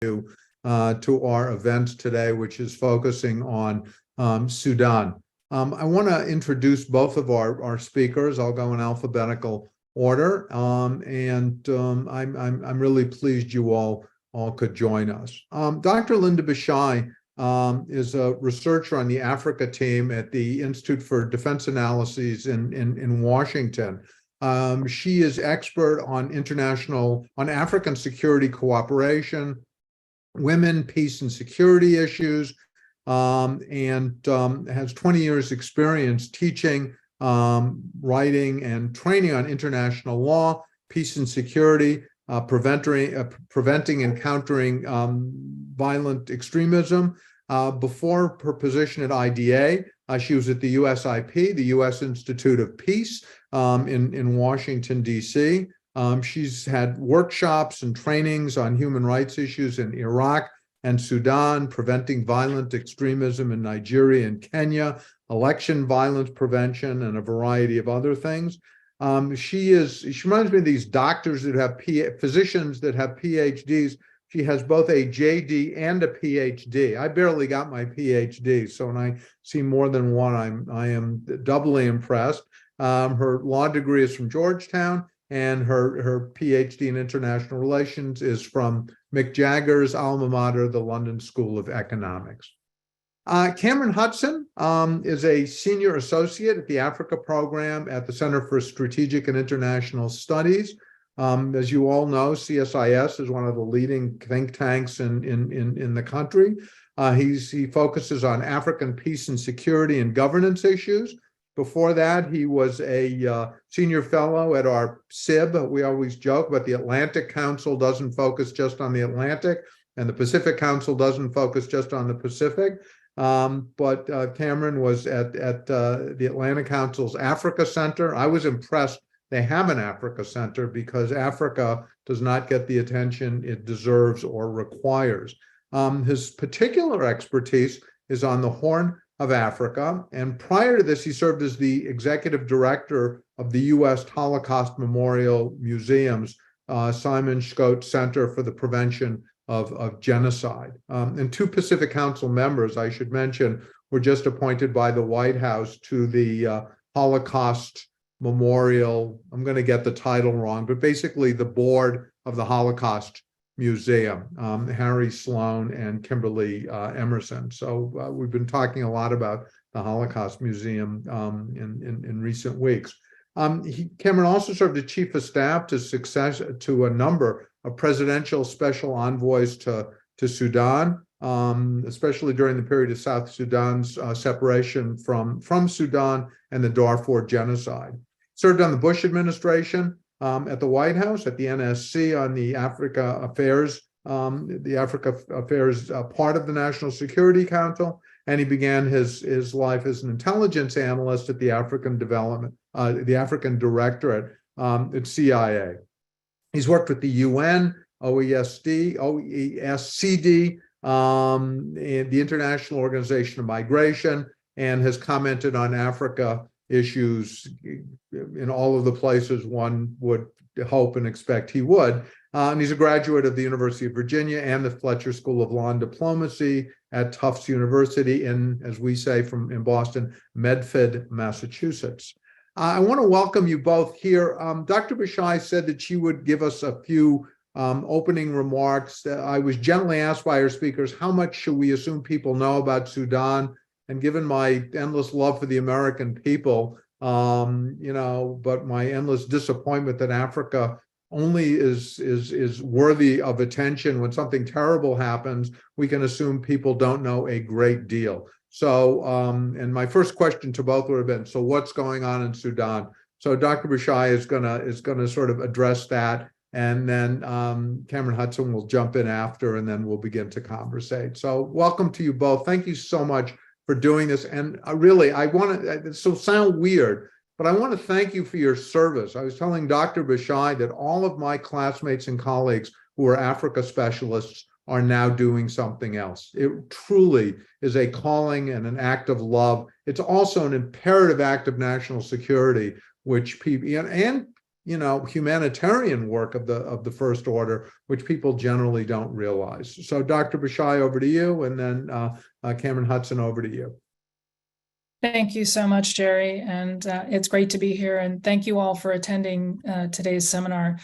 to our event today, which is focusing on Sudan. I want to introduce both of our speakers. I'll go in alphabetical order, and I'm really pleased you all could join us. Dr. Linda Bishai is a researcher on the Africa team at the Institute for Defense Analyses in Washington. She is expert on African security cooperation, women, peace, and security issues, and has 20 years experience teaching, writing, and training on international law, peace and security, preventing and countering violent extremism. Before her position at IDA, she was at the USIP, the U.S. Institute of Peace, in Washington, D.C. She's had workshops and trainings on human rights issues in Iraq and Sudan, preventing violent extremism in Nigeria and Kenya, election violence prevention, and a variety of other things. She reminds me of these doctors that have physicians that have PhDs. She has both a JD and a PhD. I barely got my PhD, so when I see more than one, I am doubly impressed. Her law degree is from Georgetown, and her PhD in international relations is from Mick Jagger's alma mater, the London School of Economics. Cameron Hudson is a senior associate at the Africa program at the Center for Strategic and International Studies. As you all know, CSIS is one of the leading think tanks in the country. He focuses on African peace and security and governance issues. Before that, he was a senior fellow at our SIB. We always joke, but the Atlantic Council doesn't focus just on the Atlantic, and the Pacific Council doesn't focus just on the Pacific. But Cameron was at the Atlantic Council's Africa Center. I was impressed they have an Africa Center because Africa does not get the attention it deserves or requires. His particular expertise is on the Horn of Africa, and prior to this, he served as the executive director of the U.S. Holocaust Memorial Museum's Simon Schott Center for the Prevention of Genocide. And two Pacific Council members, I should mention, were just appointed by the White House to the Holocaust Memorial, I'm going to get the title wrong, but basically the board of the Holocaust Museum, Harry Sloan and Kimberly Emerson. So we've been talking a lot about the Holocaust Museum in recent weeks. Cameron also served as chief of staff to a number of presidential special envoys to Sudan, especially during the period of South Sudan's separation from Sudan and the Darfur genocide. Served on the Bush administration, at the White House, at the NSC on the Africa Affairs part of the National Security Council, and he began his life as an intelligence analyst at the African Directorate at CIA. He's worked with the UN, OESD, the International Organization of Migration, and has commented on Africa issues in all of the places one would hope and expect he would. And he's a graduate of the University of Virginia and the Fletcher School of Law and Diplomacy at Tufts University in, as we say in Boston, Medford, Massachusetts. I want to welcome you both here. Dr. Bishai said that she would give us a few opening remarks. I was gently asked by our speakers, how much should we assume people know about Sudan? And given my endless love for the American people, but my endless disappointment that Africa only is worthy of attention when something terrible happens, we can assume people don't know a great deal. So, and my first question to both would have been, so what's going on in Sudan? So Dr. Bishai is gonna sort of address that, and then Cameron Hudson will jump in after, and then we'll begin to conversate. So welcome to you both. Thank you so much for doing this. And really, I want to, so sound weird, but I want to thank you for your service. I was telling Dr. Bishai that all of my classmates and colleagues who are Africa specialists are now doing something else. It truly is a calling and an act of love. It's also an imperative act of national security, which people, and humanitarian work of the First Order, which people generally don't realize. So, Dr. Bashai, over to you, and then Cameron Hudson, over to you. Thank you so much, Jerry, and it's great to be here, and thank you all for attending today's seminar.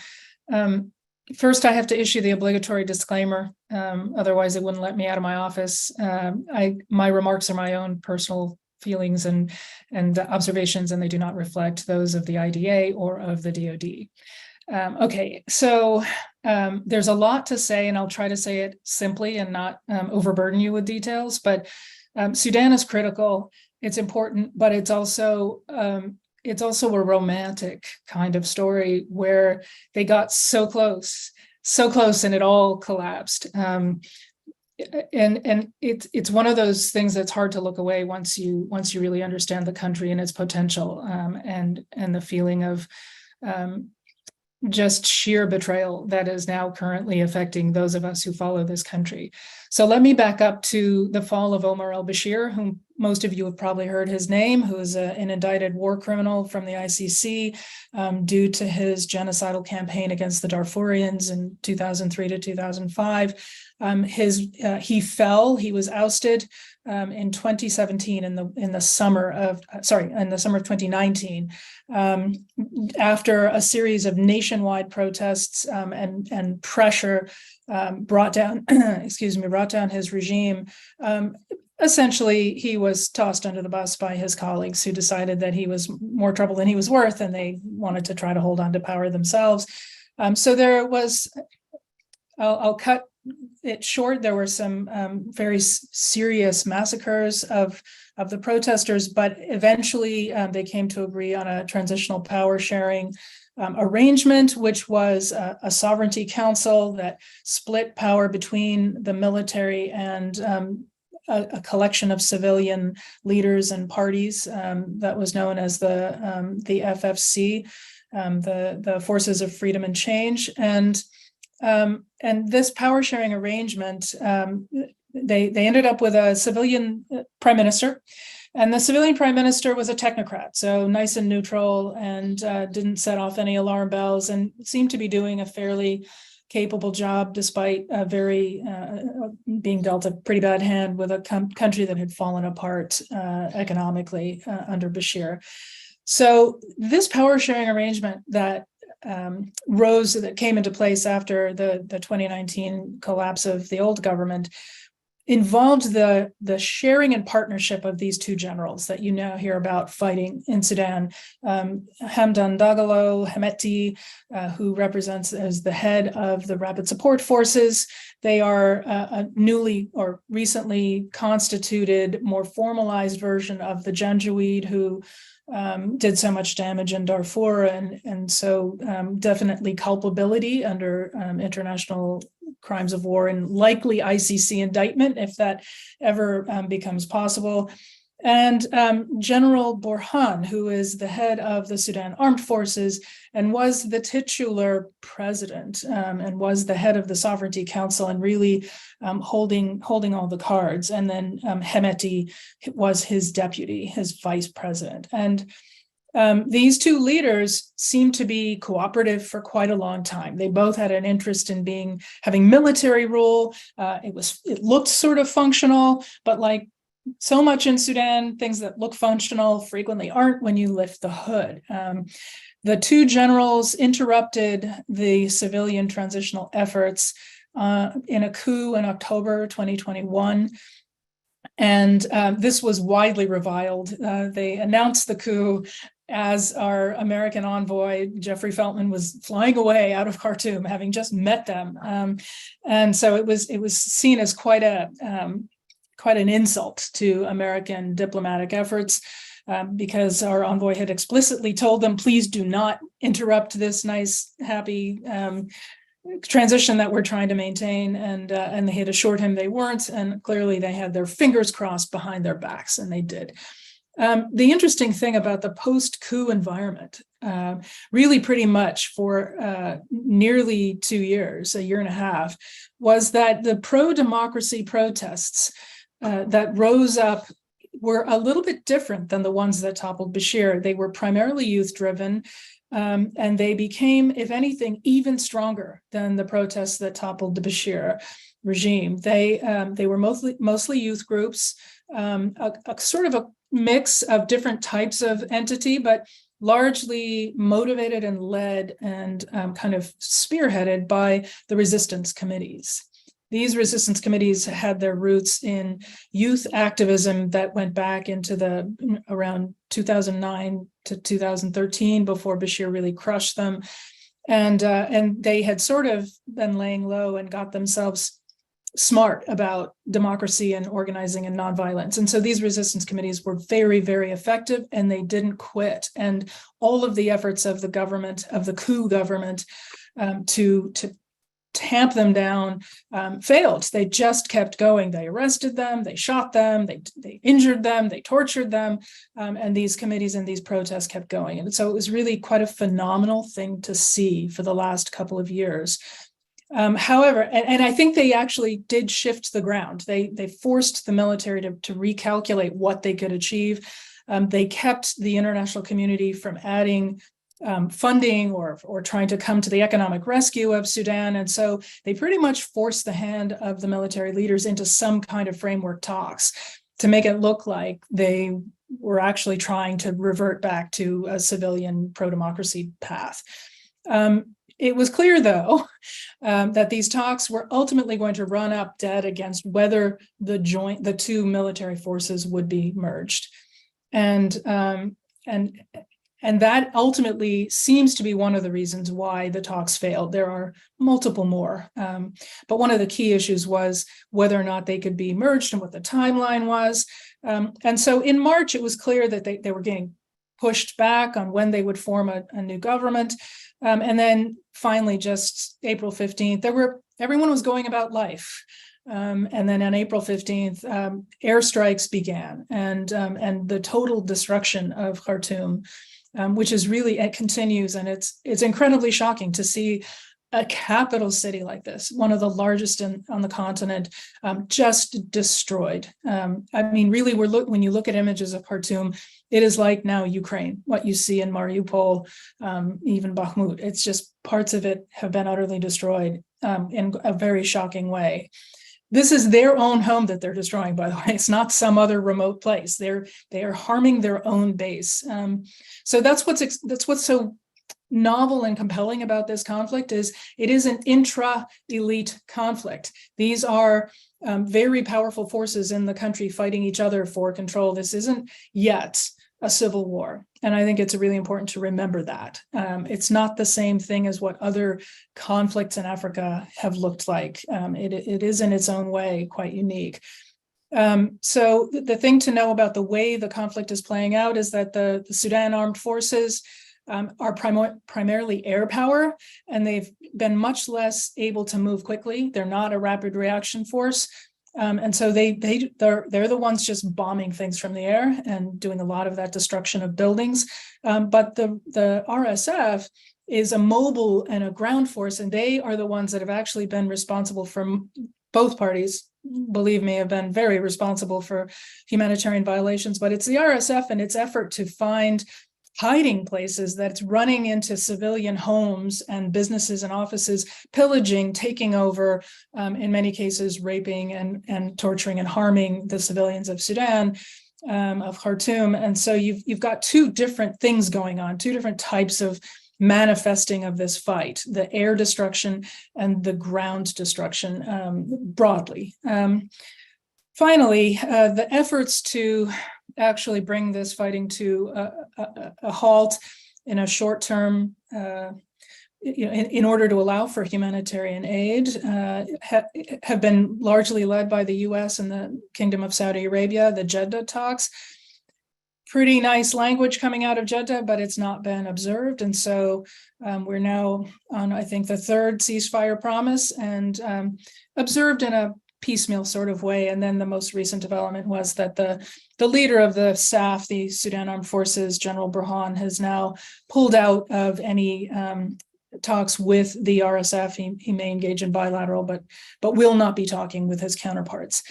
First, I have to issue the obligatory disclaimer, otherwise it wouldn't let me out of my office. My remarks are my own personal feelings and observations, and they do not reflect those of the IDA or of the DoD. Okay, so there's a lot to say, and I'll try to say it simply and not overburden you with details, but Sudan is critical. It's important, but it's also a romantic kind of story where they got so close, and it all collapsed. And it's one of those things that's hard to look away once you really understand the country and its potential, and the feeling of just sheer betrayal that is now currently affecting those of us who follow this country. So let me back up to the fall of Omar al-Bashir, whom most of you have probably heard his name, who is an indicted war criminal from the ICC due to his genocidal campaign against the Darfurians in 2003 to 2005. He was ousted in 2017 in the summer of 2019 after a series of nationwide protests and pressure brought down his regime. Essentially, he was tossed under the bus by his colleagues who decided that he was more trouble than he was worth, and they wanted to try to hold on to power themselves. So there was, I'll cut it short. There were some very serious massacres of the protesters, but eventually they came to agree on a transitional power sharing arrangement, which was a sovereignty council that split power between the military and a collection of civilian leaders and parties that was known as the FFC, the Forces of Freedom and Change. And this power sharing arrangement, they ended up with a civilian prime minister, and the civilian prime minister was a technocrat, so nice and neutral, and didn't set off any alarm bells, and seemed to be doing a fairly capable job, despite being dealt a pretty bad hand with a country that had fallen apart economically under Bashir. So this power sharing arrangement that came into place after the 2019 collapse of the old government involved the sharing and partnership of these two generals that you now hear about fighting in Sudan. Hamdan Dagalo Hemeti, who represents as the head of the Rapid Support Forces. They are a newly or recently constituted, more formalized version of the Janjaweed, who did so much damage in Darfur, and so definitely culpability under international crimes of war and likely ICC indictment if that ever becomes possible. And General Borhan, who is the head of the Sudan Armed Forces and was the titular president and was the head of the Sovereignty Council and really holding all the cards. And then Hemeti was his deputy, his vice president. And these two leaders seemed to be cooperative for quite a long time. They both had an interest in having military rule. It looked sort of functional, but like so much in Sudan, things that look functional frequently aren't when you lift the hood. The two generals interrupted the civilian transitional efforts in a coup in October 2021. And this was widely reviled. They announced the coup as our American envoy, Jeffrey Feltman, was flying away out of Khartoum, having just met them. And so it was seen as quite an insult to American diplomatic efforts, because our envoy had explicitly told them, please do not interrupt this nice, happy transition that we're trying to maintain, and they had assured him they weren't, and clearly they had their fingers crossed behind their backs, and they did. The interesting thing about the post-coup environment, really pretty much for nearly 2 years, a year and a half, was that the pro-democracy protests that rose up were a little bit different than the ones that toppled Bashir. They were primarily youth-driven. And they became, if anything, even stronger than the protests that toppled the Bashir regime. They were mostly youth groups, a sort of a mix of different types of entity, but largely motivated and led and kind of spearheaded by the resistance committees. These resistance committees had their roots in youth activism that went back into around 2009 to 2013, before Bashir really crushed them. And they had sort of been laying low and got themselves smart about democracy and organizing and nonviolence. And so these resistance committees were very, very effective, and they didn't quit. And all of the efforts of the government, of the coup government, to tamp them down failed. They just kept going. They arrested them, they shot them, they injured them, they tortured them, and these committees and these protests kept going. And so it was really quite a phenomenal thing to see for the last couple of years. However, and I think they actually did shift the ground. They forced the military to recalculate what they could achieve. They kept the international community from adding funding or trying to come to the economic rescue of Sudan. And so they pretty much forced the hand of the military leaders into some kind of framework talks to make it look like they were actually trying to revert back to a civilian pro-democracy path. It was clear, though, that these talks were ultimately going to run up dead against whether the two military forces would be merged. And that ultimately seems to be one of the reasons why the talks failed. There are multiple more, but one of the key issues was whether or not they could be merged and what the timeline was. And so in March, it was clear that they were getting pushed back on when they would form a new government. And then finally, just April 15th, everyone was going about life. And then on April 15th, airstrikes began, and the total destruction of Khartoum, which is really, it continues, and it's incredibly shocking to see a capital city like this, one of the largest on the continent, just destroyed. I mean, really, when you look at images of Khartoum, it is like now Ukraine, what you see in Mariupol, even Bakhmut. It's just parts of it have been utterly destroyed in a very shocking way. This is their own home that they're destroying, by the way. It's not some other remote place. They are harming their own base. So that's what's so novel and compelling about this conflict is it is an intra-elite conflict. These are very powerful forces in the country fighting each other for control. This isn't yet a civil war. And I think it's really important to remember that. It's not the same thing as what other conflicts in Africa have looked like. It is in its own way quite unique. So the thing to know about the way the conflict is playing out is that the Sudan armed forces are primarily air power, and they've been much less able to move quickly. They're not a rapid reaction force. And so they're the ones just bombing things from the air and doing a lot of that destruction of buildings. But the RSF is a mobile and a ground force, and they are the ones that have actually been responsible for both parties. Believe me, have been very responsible for humanitarian violations. But it's the RSF and its effort to find hiding places that's running into civilian homes and businesses and offices, pillaging, taking over, in many cases, raping and torturing and harming the civilians of Sudan, of Khartoum. And so you've got two different things going on, two different types of manifesting of this fight, the air destruction and the ground destruction broadly. Finally, the efforts to actually bring this fighting to a halt in a short term, in order to allow for humanitarian aid, have been largely led by the US and the Kingdom of Saudi Arabia, the Jeddah talks. Pretty nice language coming out of Jeddah, but it's not been observed. And so we're now on, I think, the third ceasefire promise, and observed in a piecemeal sort of way. And then the most recent development was that the leader of the SAF, the Sudan Armed Forces, General Burhan, has now pulled out of any talks with the RSF. He may engage in bilateral, but will not be talking with his counterparts.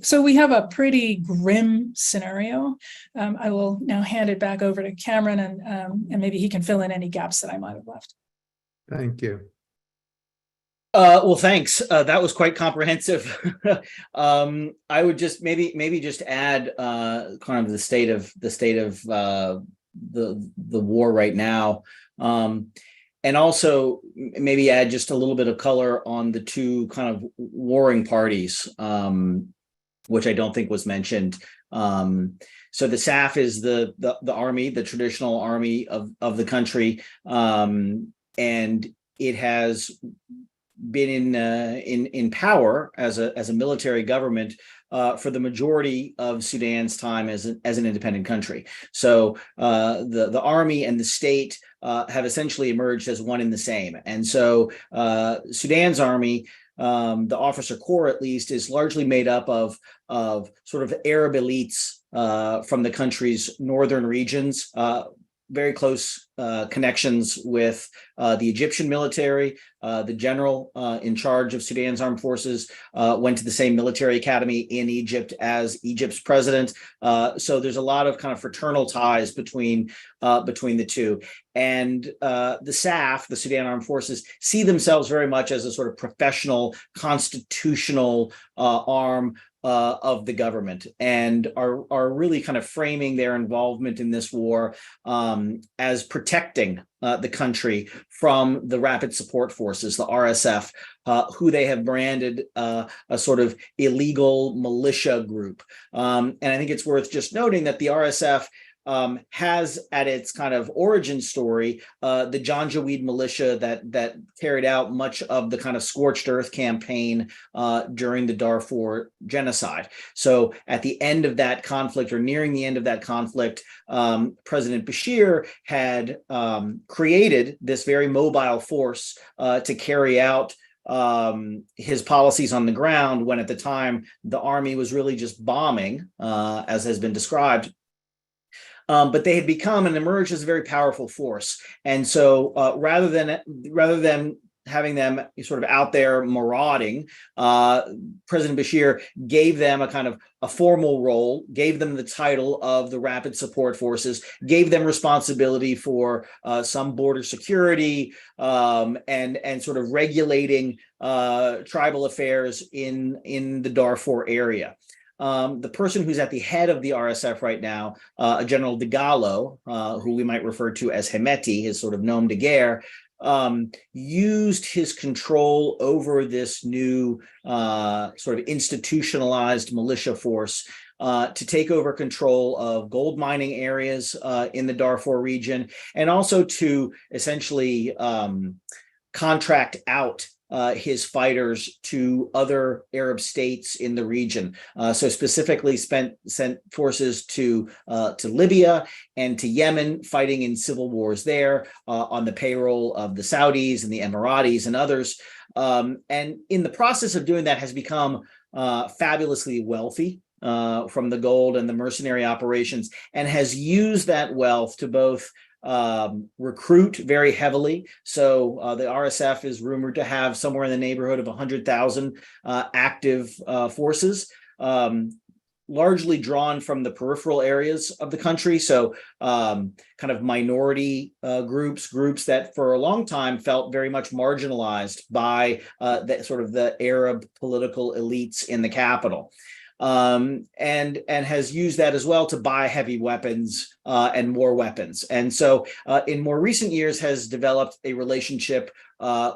So we have a pretty grim scenario. I will now hand it back over to Cameron, and maybe he can fill in any gaps that I might have left. Thank you. Well, thanks. That was quite comprehensive. I would just maybe just add kind of the state of the war right now, and also maybe add just a little bit of color on the two kind of warring parties, which I don't think was mentioned. So the SAF is the army, the traditional army of the country, and it has been in power as a military government for the majority of Sudan's time as an independent country. So the army and the state have essentially emerged as one and the same. And so Sudan's army, the officer corps at least, is largely made up of sort of Arab elites from the country's northern regions, very close connections with the Egyptian military. The general in charge of Sudan's armed forces went to the same military academy in Egypt as Egypt's president. So there's a lot of kind of fraternal ties between the two. And the SAF, the Sudan Armed Forces, see themselves very much as a sort of professional, constitutional arm of the government, and are really kind of framing their involvement in this war as protecting the country from the Rapid Support Forces, the RSF, who they have branded a sort of illegal militia group. And I think it's worth just noting that the RSF has at its kind of origin story the Janjaweed militia that carried out much of the kind of scorched earth campaign during the Darfur genocide. So at the end of that conflict, or nearing the end of that conflict, President Bashir had created this very mobile force to carry out his policies on the ground, when at the time the army was really just bombing, as has been described. But they had become and emerged as a very powerful force. And so rather than having them sort of out there marauding, President Bashir gave them a kind of a formal role, gave them the title of the Rapid Support Forces, gave them responsibility for some border security, and sort of regulating tribal affairs in the Darfur area. The person who's at the head of the RSF right now, General Dagalo, who we might refer to as Hemeti, his sort of nom de guerre, used his control over this new sort of institutionalized militia force to take over control of gold mining areas in the Darfur region, and also to essentially contract out his fighters to other Arab states in the region. So specifically sent forces to Libya and to Yemen, fighting in civil wars there on the payroll of the Saudis and the Emiratis and others. And in the process of doing that, has become fabulously wealthy from the gold and the mercenary operations, and has used that wealth to both recruit very heavily. So the RSF is rumored to have somewhere in the neighborhood of 100,000 active forces, largely drawn from the peripheral areas of the country. So kind of minority groups that for a long time felt very much marginalized by the Arab political elites in the capital. And has used that as well to buy heavy weapons and more weapons. And so in more recent years has developed a relationship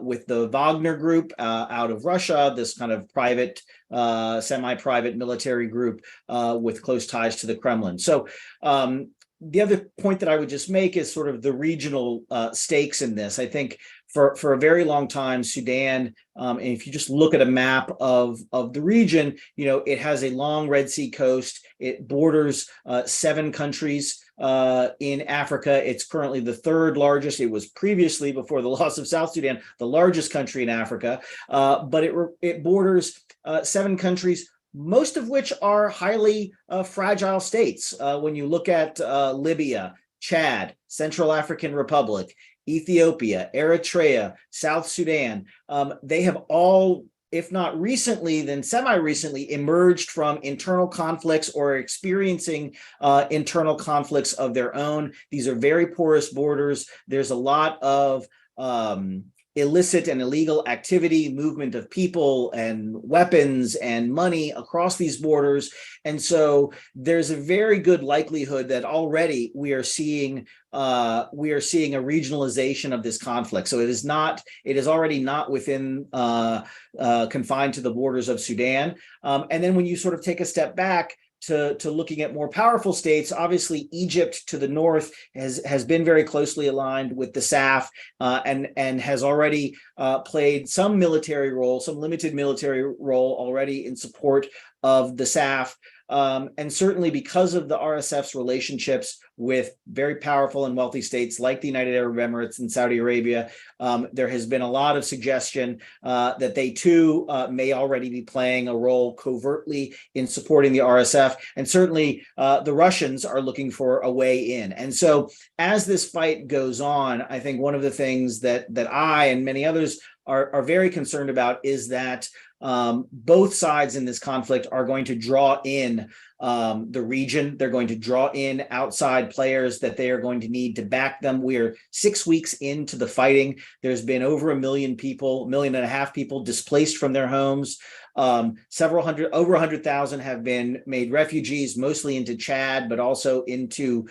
with the Wagner group out of Russia, this kind of private, semi-private military group with close ties to the Kremlin. So the other point that I would just make is sort of the regional stakes in this. I think for a very long time, Sudan, and if you just look at a map of the region, it has a long Red Sea coast. It borders 7 countries in Africa. It's currently the 3rd largest. It was previously, before the loss of South Sudan, the largest country in Africa. But it borders 7 countries, most of which are highly fragile states. When you look at Libya, Chad, Central African Republic, Ethiopia, Eritrea, South Sudan, they have all, if not recently, then semi-recently emerged from internal conflicts or experiencing internal conflicts of their own. These are very porous borders. There's a lot of illicit and illegal activity, movement of people and weapons and money across these borders. And so there's a very good likelihood that already we are seeing a regionalization of this conflict. So it is already not within confined to the borders of Sudan. And then when you sort of take a step back to looking at more powerful states, obviously Egypt to the north has been very closely aligned with the SAF and has already played some military role, some limited military role already in support of the SAF. And certainly because of the RSF's relationships with very powerful and wealthy states like the United Arab Emirates and Saudi Arabia, there has been a lot of suggestion that they too may already be playing a role covertly in supporting the RSF. And certainly the Russians are looking for a way in. And so as this fight goes on, I think one of the things that I and many others are very concerned about is that both sides in this conflict are going to draw in the region. They're going to draw in outside players that they are going to need to back them. We're 6 weeks into the fighting. There's been over 1 million people, 1.5 million people displaced from their homes. Over 100,000 have been made refugees, mostly into Chad, but also into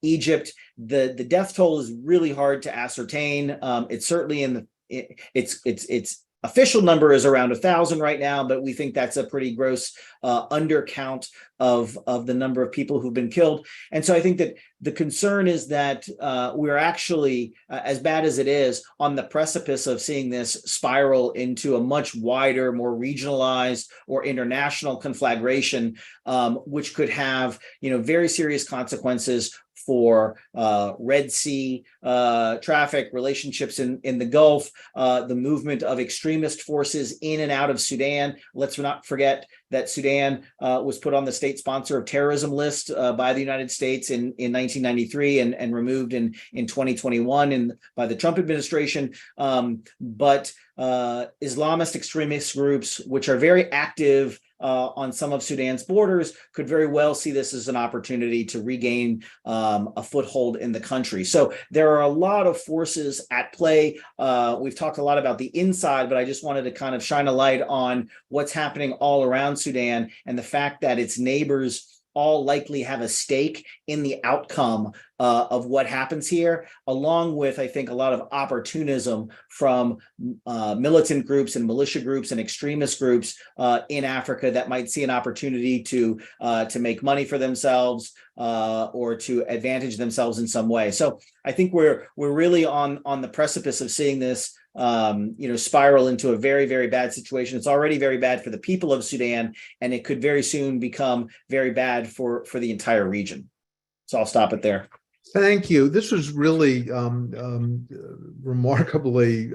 Egypt. The death toll is really hard to ascertain. It's certainly in the it's official number is around 1,000 right now, but we think that's a pretty gross undercount of the number of people who've been killed. And so I think that the concern is that we're actually, as bad as it is, on the precipice of seeing this spiral into a much wider, more regionalized or international conflagration, which could have, very serious consequences for Red Sea traffic, relationships in the Gulf, the movement of extremist forces in and out of Sudan. Let's not forget that Sudan was put on the state sponsor of terrorism list by the United States in 1993 and removed in 2021 by the Trump administration. But Islamist extremist groups, which are very active on some of Sudan's borders, could very well see this as an opportunity to regain a foothold in the country. So there are a lot of forces at play. We've talked a lot about the inside, but I just wanted to kind of shine a light on what's happening all around Sudan and the fact that its neighbors all likely have a stake in the outcome of what happens here, along with, I think, a lot of opportunism from militant groups and militia groups and extremist groups in Africa that might see an opportunity to make money for themselves or to advantage themselves in some way. So I think we're really on the precipice of seeing this spiral into a very, very bad situation. It's already very bad for the people of Sudan, and it could very soon become very bad for the entire region. So I'll stop it there. Thank you. This was really remarkably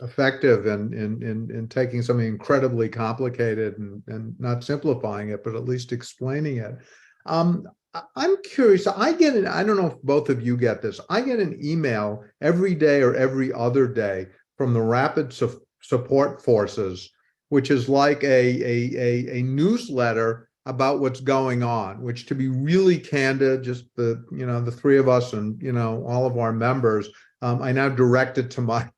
effective in taking something incredibly complicated and not simplifying it, but at least explaining it. I'm curious. I don't know if both of you get this. I get an email every day or every other day from the Rapid Support Forces, which is like a newsletter about what's going on, which, to be really candid, just the three of us and all of our members, I now direct it to my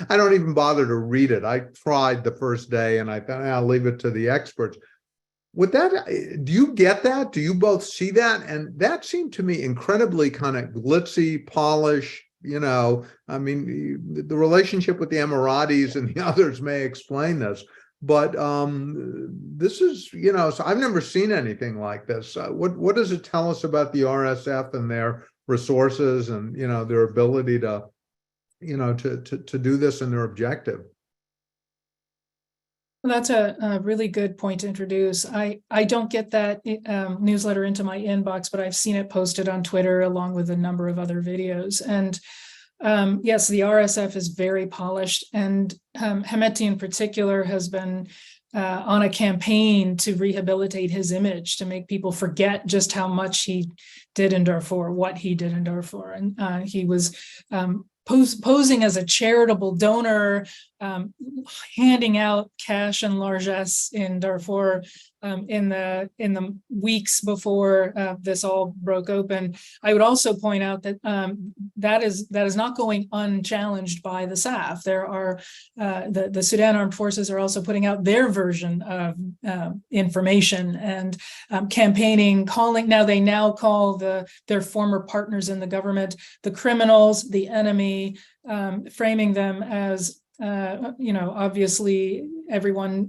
I don't even bother to read it. I tried the first day and I thought I'll leave it to the experts. With that, do you get that? Do you both see that? And that seemed to me incredibly kind of glitzy, polished. I mean, the relationship with the Emiratis and the others may explain this, but this is, so I've never seen anything like this. What does it tell us about the RSF and their resources and, their ability to, to do this and their objective? That's a really good point to introduce. I don't get that newsletter into my inbox, but I've seen it posted on Twitter along with a number of other videos. And Yes, the RSF is very polished, and Hemeti in particular has been on a campaign to rehabilitate his image, to make people forget just how much he did in Darfur, what he did in Darfur. And he was posing as a charitable donor, handing out cash and largesse in Darfur in the weeks before this all broke open. I would also point out that that is not going unchallenged by the SAF. There are the Sudan Armed Forces are also putting out their version of information and campaigning, calling. They now call their former partners in the government the criminals, the enemy, framing them as obviously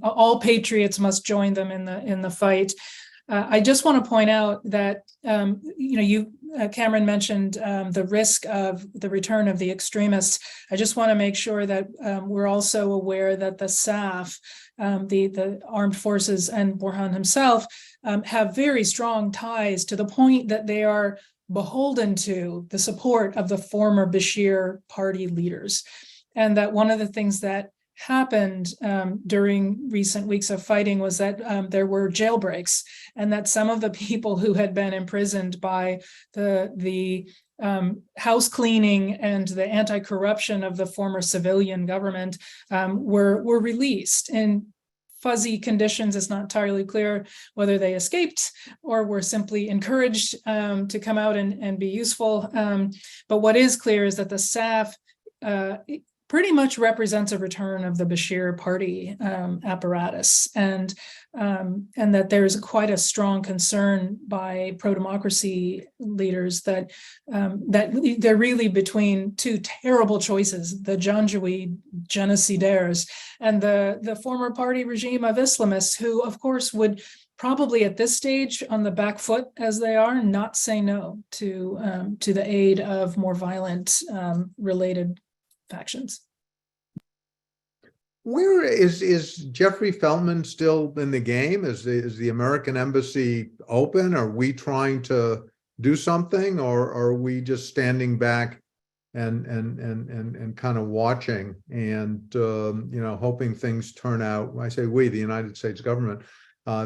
all patriots must join them in the fight. I just want to point out that Cameron mentioned the risk of the return of the extremists. I just want to make sure that we're also aware that the SAF, the armed forces, and Burhan himself have very strong ties, to the point that they are beholden to the support of the former Bashir party leaders. And that one of the things that happened during recent weeks of fighting was that there were jailbreaks, and that some of the people who had been imprisoned by the house cleaning and the anti-corruption of the former civilian government were released in fuzzy conditions. It's not entirely clear whether they escaped or were simply encouraged to come out and be useful. But what is clear is that the SAF pretty much represents a return of the Bashir party apparatus, and that there's quite a strong concern by pro-democracy leaders that they're really between two terrible choices: the Janjaweed genocidaires and the former party regime of Islamists, who, of course, would probably at this stage, on the back foot as they are, not say no to the aid of more violent related factions. Where is Jeffrey Feltman still in the game? Is the American embassy open? Are we trying to do something, or are we just standing back and kind of watching and hoping things turn out? When I say we, the United States government,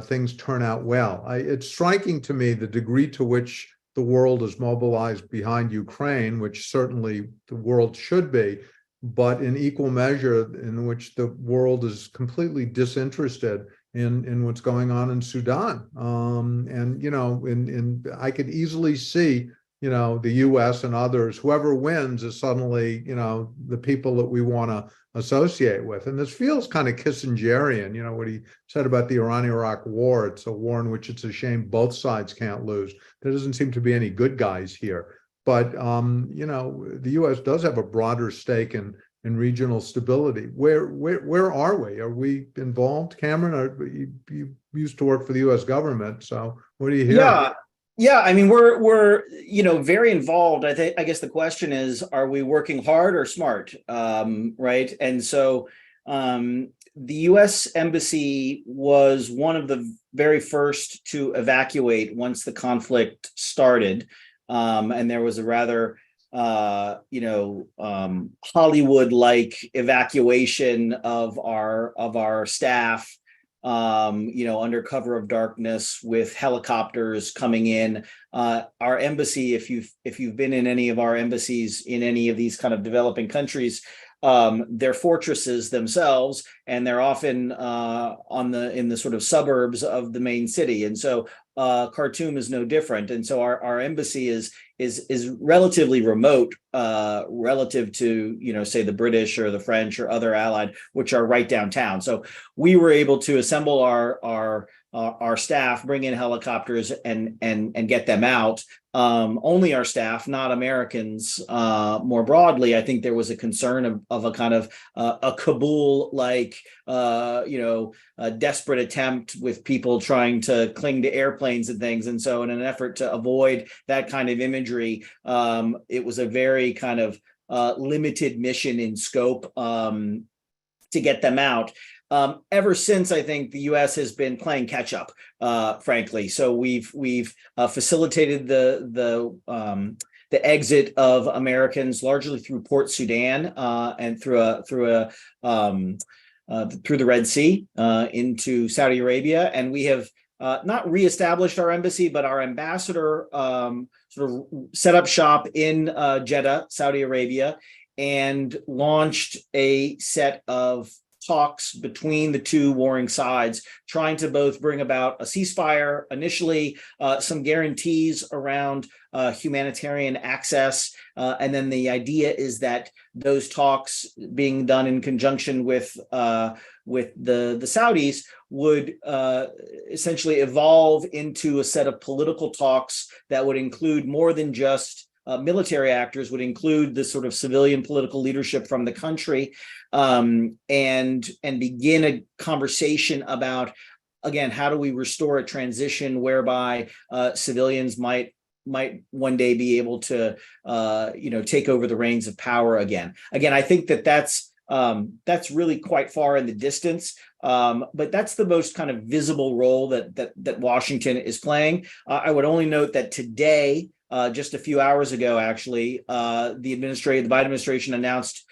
things turn out well. It's striking to me the degree to which the world is mobilized behind Ukraine, which certainly the world should be, but in equal measure in which the world is completely disinterested in what's going on in Sudan. I could easily see, the US and others, whoever wins is suddenly, the people that we want to associate with. And this feels kind of Kissingerian, what he said about the Iran-Iraq war. It's a war in which it's a shame both sides can't lose. There doesn't seem to be any good guys here. But, the U.S. does have a broader stake in regional stability. Where are we? Are we involved, Cameron? You used to work for the U.S. government, so what do you hear? Yeah. I mean, we're very involved. I guess the question is, are we working hard or smart? Right. And so the U.S. embassy was one of the very first to evacuate once the conflict started. And there was a rather, Hollywood-like evacuation of our staff, under cover of darkness, with helicopters coming in. Our embassy, if you've been in any of our embassies in any of these kind of developing countries, they're fortresses themselves, and they're often in the sort of suburbs of the main city. And so Khartoum is no different. And so our embassy is relatively remote relative to, say, the British or the French or other allied, which are right downtown. So we were able to assemble our staff, bring in helicopters, and get them out. Only our staff, not Americans. More broadly, I think there was a concern of a kind of a Kabul-like, a desperate attempt with people trying to cling to airplanes and things. And so in an effort to avoid that kind of imagery, it was a very kind of limited mission in scope to get them out. Ever since, I think the U.S. has been playing catch up, frankly. So we've facilitated the the exit of Americans largely through Port Sudan and through the Red Sea into Saudi Arabia, and we have not reestablished our embassy, but our ambassador sort of set up shop in Jeddah, Saudi Arabia, and launched a set of talks between the two warring sides, trying to both bring about a ceasefire initially, some guarantees around humanitarian access, and then the idea is that those talks being done in conjunction with the Saudis would essentially evolve into a set of political talks that would include more than just military actors, would include the sort of civilian political leadership from the country, and begin a conversation about, again, how do we restore a transition whereby civilians might one day be able to take over the reins of power again. I think that's really quite far in the distance, but that's the most kind of visible role that Washington is playing. I would only note that today, just a few hours ago, actually, the Biden administration announced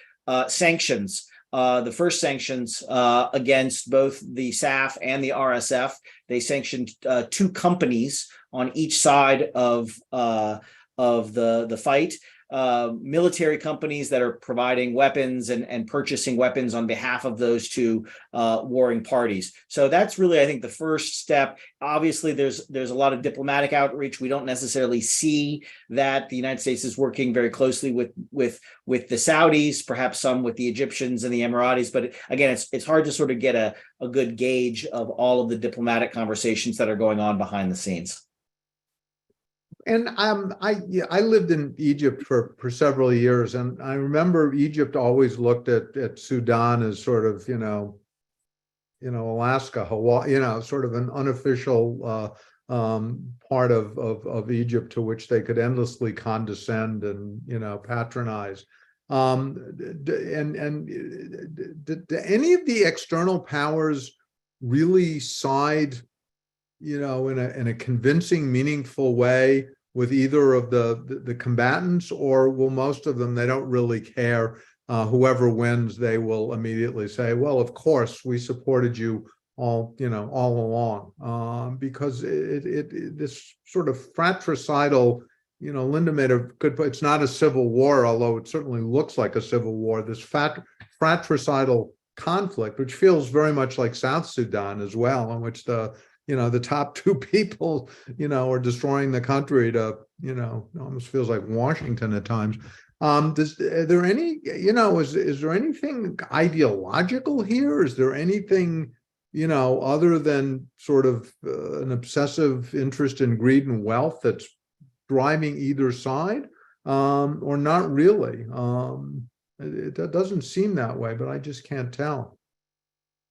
sanctions. The first sanctions against both the SAF and the RSF. They sanctioned two companies on each side of the fight. Military companies that are providing weapons and purchasing weapons on behalf of those two warring parties. So that's really, I think, the first step. Obviously, there's a lot of diplomatic outreach. We don't necessarily see that the United States is working very closely with the Saudis, perhaps some with the Egyptians and the Emiratis. But again, it's hard to sort of get a good gauge of all of the diplomatic conversations that are going on behind the scenes. And I lived in Egypt for several years, and I remember Egypt always looked at Sudan as sort of Alaska, Hawaii, sort of an unofficial part of Egypt to which they could endlessly condescend and patronize. Do any of the external powers really side in a convincing, meaningful way with either of the combatants, or will most of them, they don't really care? Whoever wins, they will immediately say, well, of course, we supported you all along, because this sort of fratricidal, Linda made a good point. It's not a civil war, although it certainly looks like a civil war. This fratricidal conflict, which feels very much like South Sudan as well, in which the top two people, are destroying the country to, almost feels like Washington at times. Is there anything ideological here? Is there anything, other than sort of an obsessive interest in greed and wealth that's driving either side, or not really? It doesn't seem that way, but I just can't tell.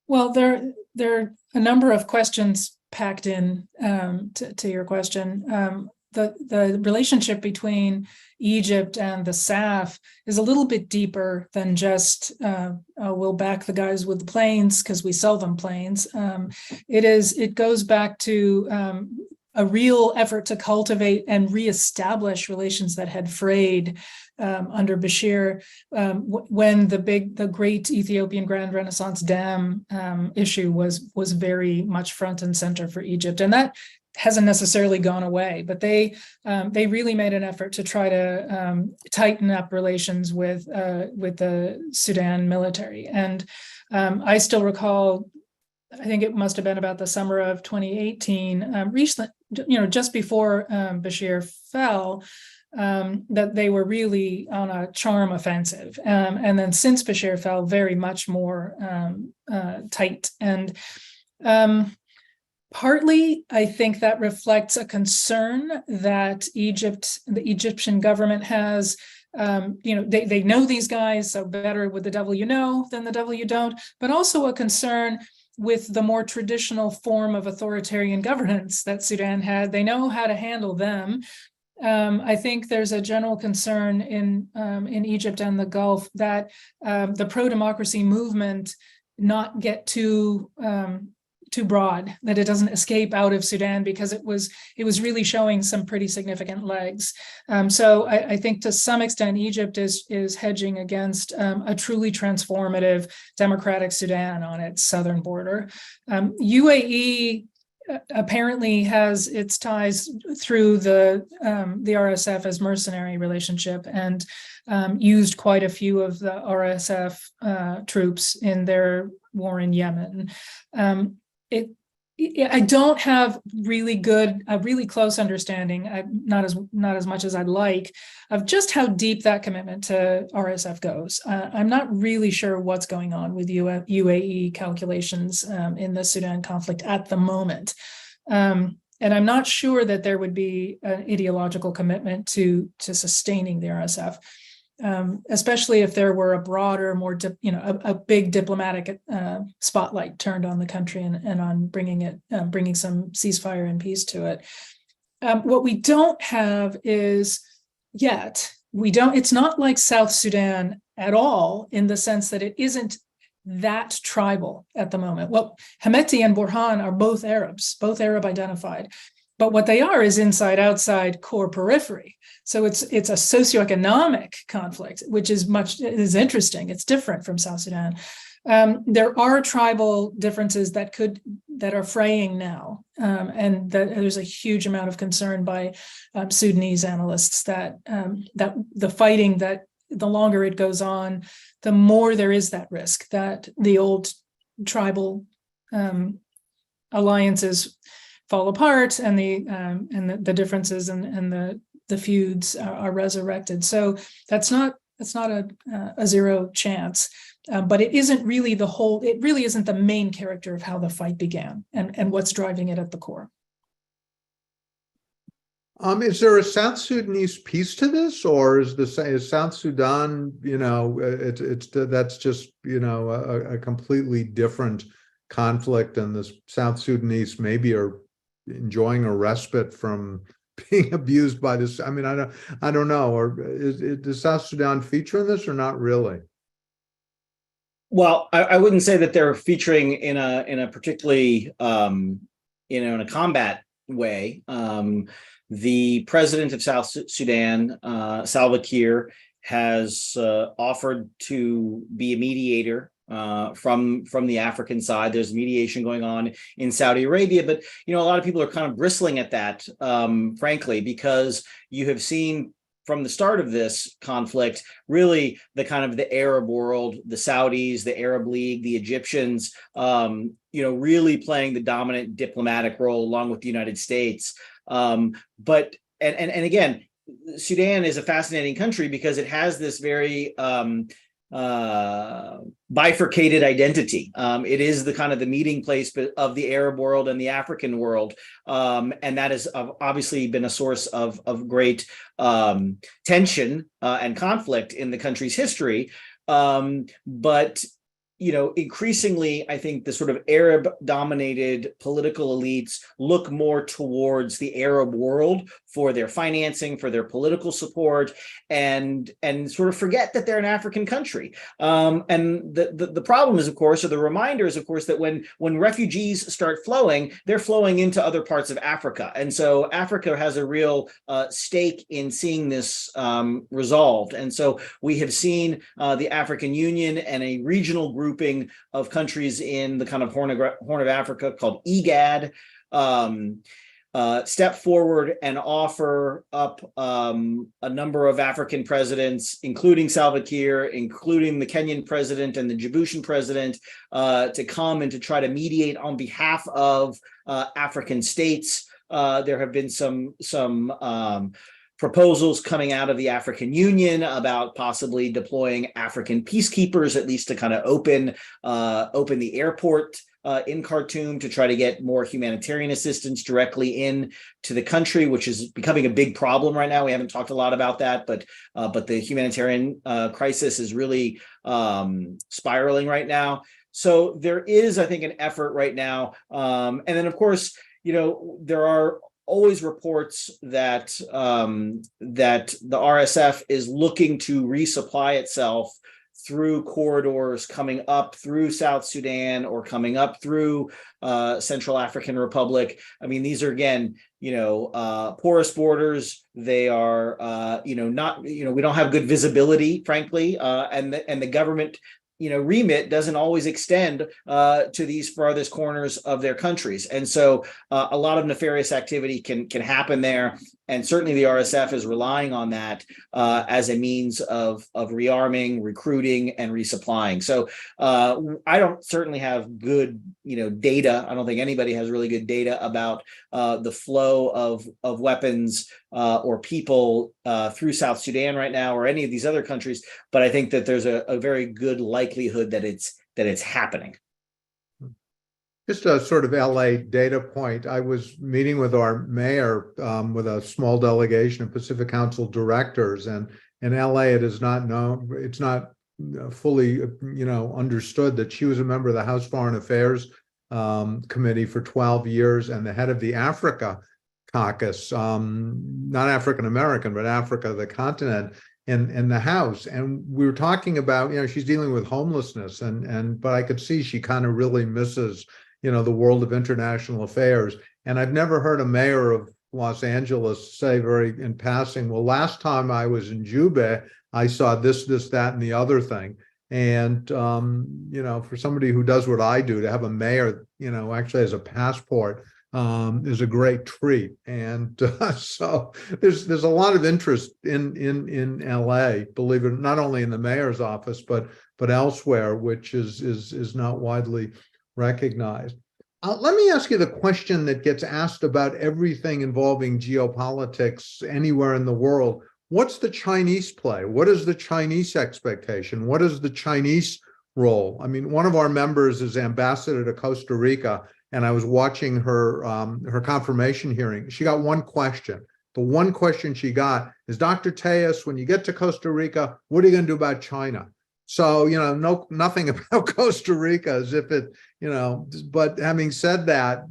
Well, there are a number of questions packed in to your question. The relationship between Egypt and the SAF is a little bit deeper than just we'll back the guys with the planes because we sell them planes. It goes back to a real effort to cultivate and reestablish relations that had frayed under Bashir, when the great Ethiopian Grand Renaissance Dam issue was very much front and center for Egypt, and that hasn't necessarily gone away. But they really made an effort to try to tighten up relations with the Sudan military. And I still recall, I think it must have been about the summer of 2018, recently, just before Bashir fell, that they were really on a charm offensive. And then since Bashir fell, very much more tight. And partly, I think that reflects a concern that the Egyptian government has. They know these guys, so better with the devil you know than the devil you don't, but also a concern with the more traditional form of authoritarian governance that Sudan had. They know how to handle them. I think there's a general concern in Egypt and the Gulf that the pro-democracy movement not get too too broad, that it doesn't escape out of Sudan, because it was really showing some pretty significant legs. So I think to some extent Egypt is hedging against a truly transformative democratic Sudan on its southern border. UAE apparently has its ties through the RSF as mercenary relationship, and used quite a few of the RSF troops in their war in Yemen. I don't have a really close understanding, not as much as I'd like, of just how deep that commitment to RSF goes. I'm not really sure what's going on with UAE calculations in the Sudan conflict at the moment. And I'm not sure that there would be an ideological commitment to sustaining the RSF. Especially if there were a broader, more, a big diplomatic spotlight turned on the country and on bringing some ceasefire and peace to it. What we don't have is it's not like South Sudan at all, in the sense that it isn't that tribal at the moment. Well, Hemeti and Burhan are both Arabs, both Arab identified. But what they are is inside-outside core periphery. So it's a socioeconomic conflict, which is interesting. It's different from South Sudan. There are tribal differences that are fraying now, and that there's a huge amount of concern by Sudanese analysts that the fighting, that the longer it goes on, the more there is that risk that the old tribal alliances fall apart, and the differences and the feuds are resurrected. So that's not a zero chance, but it isn't really it really isn't the main character of how the fight began and what's driving it at the core. Is there a South Sudanese piece to this, or is South Sudan, that's just, a completely different conflict, and the South Sudanese maybe are enjoying a respite from being abused by this? I mean, I don't know. Or does South Sudan feature in this, or not really? Well, I wouldn't say that they're featuring in a particularly in a combat way. The president of South Sudan, Salva Kiir, has offered to be a mediator from the African side. There's mediation going on in Saudi Arabia, but a lot of people are kind of bristling at that, frankly, because you have seen from the start of this conflict, really the Arab world, the Saudis, the Arab League, the Egyptians, really playing the dominant diplomatic role along with the United States. But again, Sudan is a fascinating country because it has this very bifurcated identity. It is the meeting place of the Arab world and the African world, and that has obviously been a source of great tension and conflict in the country's history. But increasingly, I think the sort of Arab-dominated political elites look more towards the Arab world for their financing, for their political support, and sort of forget that they're an African country. And the problem is, of course, or the reminder is, of course, that when refugees start flowing, they're flowing into other parts of Africa. And so Africa has a real stake in seeing this resolved. And so we have seen the African Union and a regional grouping of countries in the kind of Horn of Africa called IGAD step forward and offer up a number of African presidents, including Salva Kiir, including the Kenyan president and the Djiboutian president, to come and to try to mediate on behalf of African states. There have been some proposals coming out of the African Union about possibly deploying African peacekeepers, at least to kind of open the airport in Khartoum to try to get more humanitarian assistance directly in to the country, which is becoming a big problem right now. We haven't talked a lot about that, but the humanitarian crisis is really spiraling right now. So there is, I think, an effort right now. And then, of course, there are always reports that that the RSF is looking to resupply itself through corridors coming up through South Sudan or coming up through Central African Republic. I mean, these are, again, porous borders. They are, not, we don't have good visibility, frankly, and the government remit doesn't always extend to these farthest corners of their countries. And so a lot of nefarious activity can happen there. And certainly the RSF is relying on that as a means of rearming, recruiting, and resupplying. So I don't certainly have good, data. I don't think anybody has really good data about the flow of weapons or people through South Sudan right now, or any of these other countries. But I think that there's a very good likelihood that it's happening. Just a sort of LA data point. I was meeting with our mayor with a small delegation of Pacific Council directors, and in LA, it is not known. It's not fully, understood that she was a member of the House Foreign Affairs Committee for 12 years and the head of the Africa Caucus, not African American, but Africa, the continent, in the House. And we were talking about, she's dealing with homelessness, but I could see she kind of really misses the world of international affairs. And I've never heard a mayor of Los Angeles say very in passing, well, last time I was in Juba, I saw this, that, and the other thing. And, for somebody who does what I do, to have a mayor, actually has a passport is a great treat. And so there's a lot of interest in LA, believe it, not only in the mayor's office, but elsewhere, which is not widely recognized. Let me ask you the question that gets asked about everything involving geopolitics anywhere in the world. What's the Chinese play? What is the Chinese expectation? What is the Chinese role? I mean, one of our members is ambassador to Costa Rica, and I was watching her confirmation hearing. She got one question. The one question she got is, Dr. Tejas, when you get to Costa Rica, what are you going to do about China? So, nothing about Costa Rica as if it, but having said that,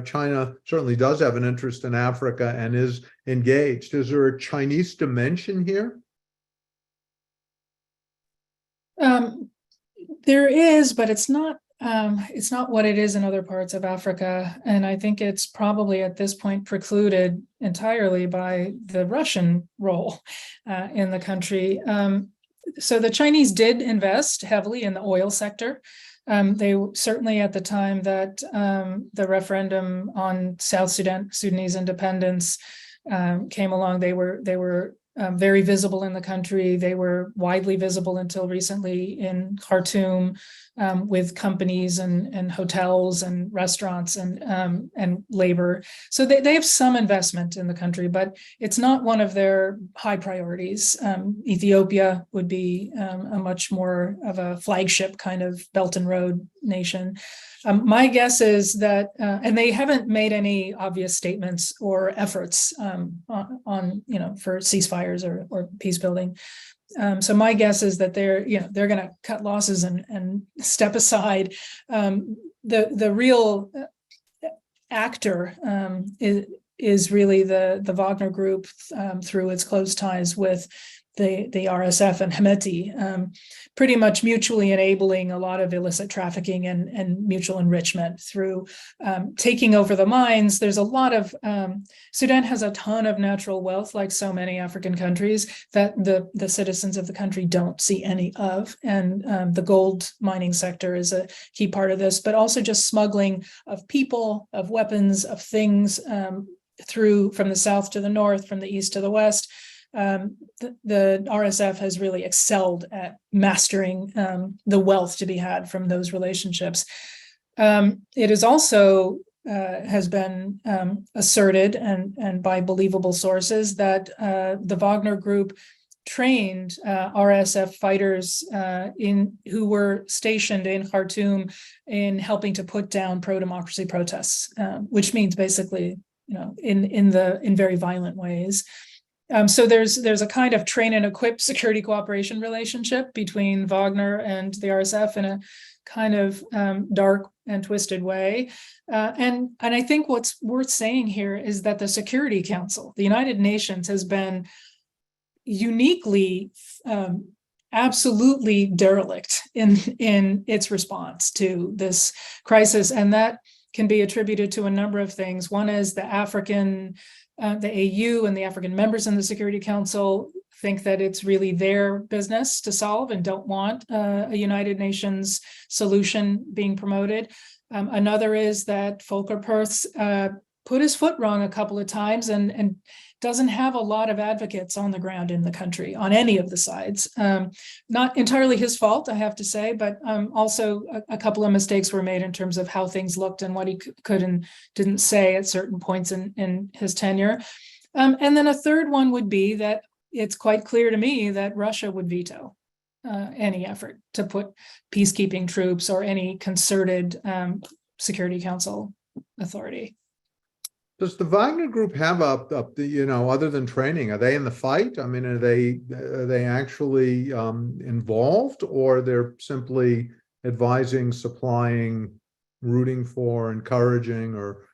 China certainly does have an interest in Africa and is engaged. Is there a Chinese dimension here? There is, but it's not what it is in other parts of Africa. And I think it's probably at this point precluded entirely by the Russian role in the country. So the Chinese did invest heavily in the oil sector. They certainly, at the time that the referendum on South Sudanese independence came along, they were very visible in the country. They were widely visible until recently in Khartoum, with companies and hotels and restaurants and labor. So they have some investment in the country, but it's not one of their high priorities. Ethiopia would be a much more of a flagship kind of Belt and Road nation. My guess is that, and they haven't made any obvious statements or efforts on for ceasefires or peace building. So my guess is that they're going to cut losses and step aside. The real actor is really the Wagner Group through its close ties with the RSF and Hemeti, pretty much mutually enabling a lot of illicit trafficking and mutual enrichment through taking over the mines. There's a lot of, Sudan has a ton of natural wealth, like so many African countries, that the citizens of the country don't see any of. And the gold mining sector is a key part of this, but also just smuggling of people, of weapons, of things through from the south to the north, from the east to the west. The RSF has really excelled at mastering the wealth to be had from those relationships. It is also has been asserted and by believable sources that the Wagner Group trained RSF fighters who were stationed in Khartoum in helping to put down pro-democracy protests, which means basically, in very violent ways. So there's a kind of train and equip security cooperation relationship between Wagner and the RSF in a kind of dark and twisted way. And I think what's worth saying here is that the Security Council, the United Nations, has been uniquely absolutely derelict in its response to this crisis, and that can be attributed to a number of things. One is the AU and the African members in the Security Council think that it's really their business to solve and don't want a United Nations solution being promoted. Another is that Volker Perth put his foot wrong a couple of times and doesn't have a lot of advocates on the ground in the country on any of the sides. Not entirely his fault, I have to say, but also a couple of mistakes were made in terms of how things looked and what he could and didn't say at certain points in his tenure. And then a third one would be that it's quite clear to me that Russia would veto any effort to put peacekeeping troops or any concerted Security Council authority. Does the Wagner Group have other than training, are they in the fight? I mean, are they actually involved, or they're simply advising, supplying, rooting for, encouraging, or?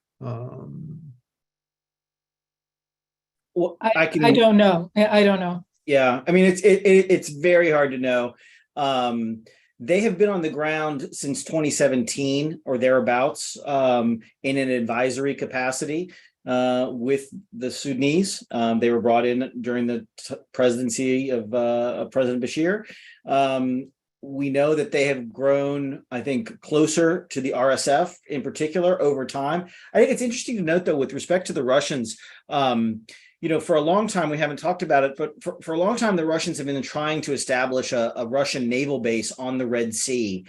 Well, I don't know. I don't know. Yeah, I mean, it's very hard to know. They have been on the ground since 2017 or thereabouts in an advisory capacity with the Sudanese. They were brought in during the presidency of President Bashir. We know that they have grown, I think, closer to the RSF in particular over time. I think it's interesting to note, though, with respect to the Russians, for a long time, we haven't talked about it, but for a long time, the Russians have been trying to establish a Russian naval base on the Red Sea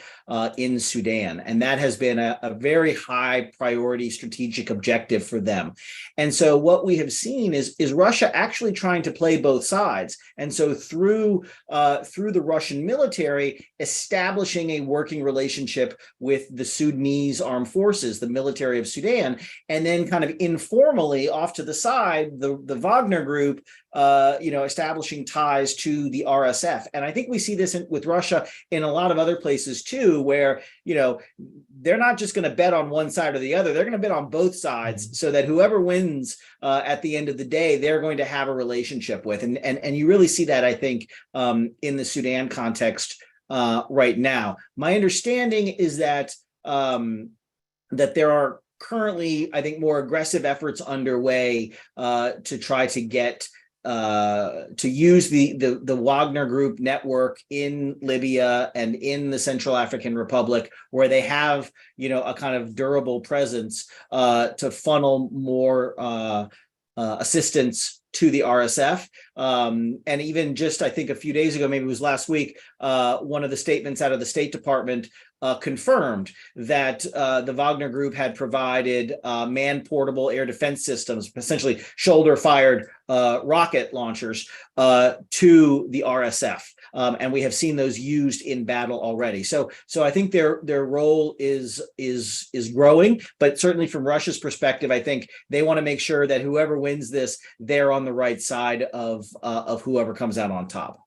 in Sudan. And that has been a very high priority strategic objective for them. And so what we have seen is Russia actually trying to play both sides. And so through the Russian military, establishing a working relationship with the Sudanese armed forces, the military of Sudan, and then kind of informally off to the side, the Wagner Group, establishing ties to the RSF. And I think we see this with Russia in a lot of other places too, where, they're not just going to bet on one side or the other. They're going to bet on both sides so that whoever wins at the end of the day, they're going to have a relationship with. And you really see that, I think, in the Sudan context right now. My understanding is that that there are currently, I think, more aggressive efforts underway to try to get to use the Wagner Group network in Libya and in the Central African Republic, where they have a kind of durable presence to funnel more assistance to the RSF. And even just, I think a few days ago, maybe it was last week, one of the statements out of the State Department confirmed that the Wagner Group had provided man-portable air defense systems, essentially shoulder-fired rocket launchers, to the RSF. And we have seen those used in battle already. So I think their role is growing, but certainly from Russia's perspective, I think they want to make sure that whoever wins this, they're on the right side of whoever comes out on top.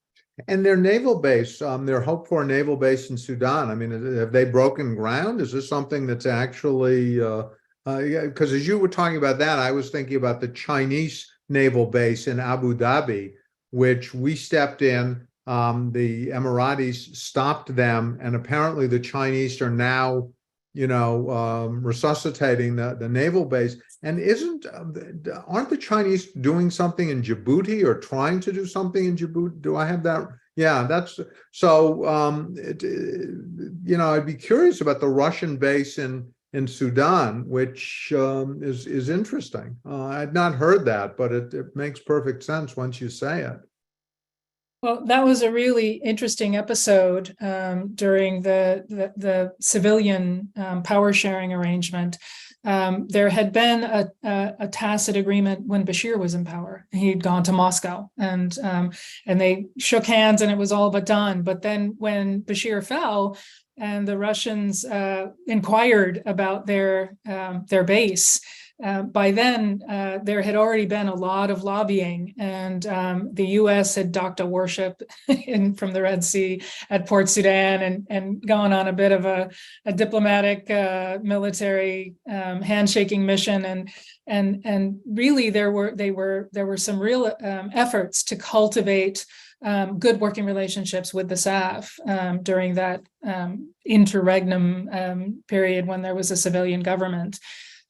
And their naval base, their hoped for naval base in Sudan, I mean, have they broken ground? Is this something that's actually, because as you were talking about that, I was thinking about the Chinese naval base in Abu Dhabi, which we stepped in. The Emiratis stopped them, and apparently the Chinese are now, resuscitating the naval base. And aren't the Chinese doing something in Djibouti or trying to do something in Djibouti? Do I have that? Yeah, that's so. I'd be curious about the Russian base in Sudan, which is interesting. I'd not heard that, but it makes perfect sense once you say it. Well, that was a really interesting episode during the civilian power sharing arrangement. There had been a tacit agreement when Bashir was in power. He'd gone to Moscow, and they shook hands, and it was all but done. But then when Bashir fell, and the Russians inquired about their base, by then, there had already been a lot of lobbying, and the U.S. had docked a warship from the Red Sea at Port Sudan and gone on a bit of a diplomatic, military handshaking mission, and really there were some real efforts to cultivate good working relationships with the SAF during that interregnum period when there was a civilian government.